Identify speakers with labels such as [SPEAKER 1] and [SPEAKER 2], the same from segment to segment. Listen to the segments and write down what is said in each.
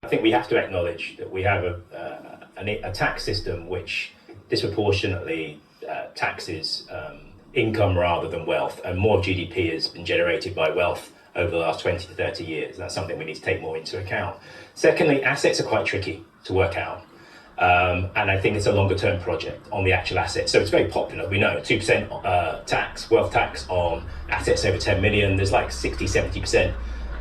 [SPEAKER 1] I think we have to acknowledge that we have a tax system which disproportionately taxes income rather than wealth, and more GDP has been generated by wealth over the last 20 to 30 years. That's something we need to take more into account. Secondly, assets are quite tricky to work out. And I think it's a longer term project on the actual assets. So it's very popular. We know 2% tax, wealth tax on assets over 10 million. There's like 60, 70%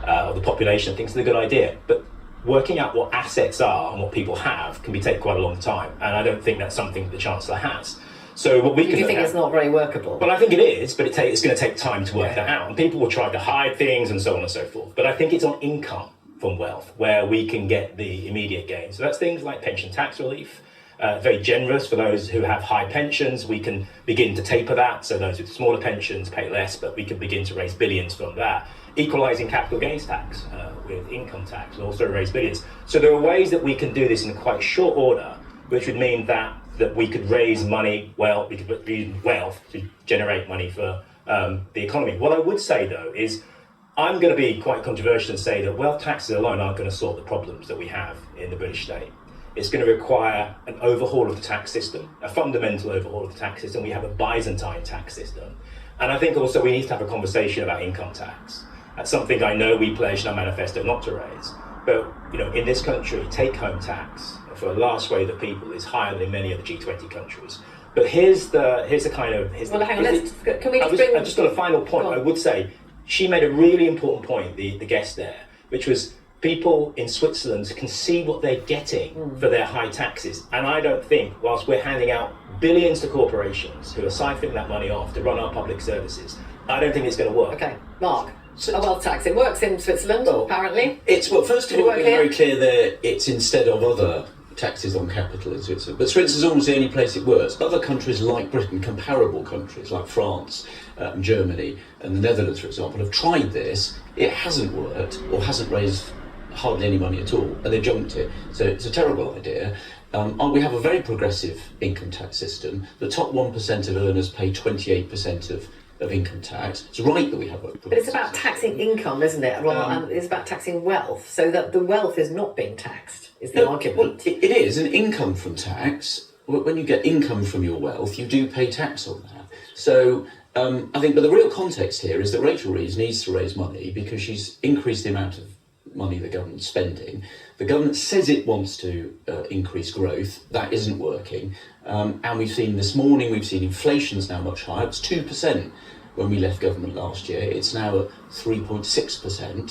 [SPEAKER 1] of the population thinks it's a good idea. But working out what assets are and what people have can take quite a long time. And I don't think that's something that the Chancellor has. So what we
[SPEAKER 2] you think it's not very workable?
[SPEAKER 1] Well, I think it is, but it's going to take time to work that out. And people will try to hide things and so on and so forth. But I think it's on income from wealth where we can get the immediate gain. So that's things like pension tax relief, very generous for those who have high pensions. We can begin to taper that, so those with smaller pensions pay less, but we can begin to raise billions from that. Equalising capital gains tax with income tax will also raise billions. So there are ways that we can do this in quite short order, which would mean that we could raise money, we could use wealth to generate money for the economy. What I would say though is, I'm going to be quite controversial and say that wealth taxes alone aren't going to solve the problems that we have in the British state. It's going to require an overhaul of the tax system, a fundamental overhaul of the tax system. We have a Byzantine tax system. And I think also we need to have a conversation about income tax. That's something I know we pledged in our manifesto not to raise. But in this country, take-home tax for a large swathe of people is higher than in many of the G20 countries. But here's the kind of...
[SPEAKER 2] Hang on, can we just bring...
[SPEAKER 1] I've just got a final point. I would say, she made a really important point, the guest there, which was people in Switzerland can see what they're getting for their high taxes. And I don't think, whilst we're handing out billions to corporations who are siphoning that money off to run our public services, I don't think it's going to work.
[SPEAKER 2] Okay, Mark. A wealth tax. It works in Switzerland, apparently.
[SPEAKER 3] First of all, it's very clear that it's instead of other taxes on capital in Switzerland. But Switzerland's almost the only place it works. Other countries like Britain, comparable countries like France, Germany and the Netherlands, for example, have tried this. It hasn't worked or hasn't raised hardly any money at all, and they jumped it. So it's a terrible idea. We have a very progressive income tax system. The top 1% of earners pay 28% of income tax. It's right that we have a...
[SPEAKER 2] But it's about taxing income, isn't it? It's about taxing wealth, so that the wealth is not being taxed, is the argument.
[SPEAKER 3] Well, it is an income from tax. When you get income from your wealth, you do pay tax on that. So I think, but the real context here is that Rachel Reeves needs to raise money because she's increased the amount of money the government's spending. The government says it wants to increase growth. That isn't working. And we've seen this morning, inflation's now much higher. It's 2% when we left government last year. It's now at 3.6%.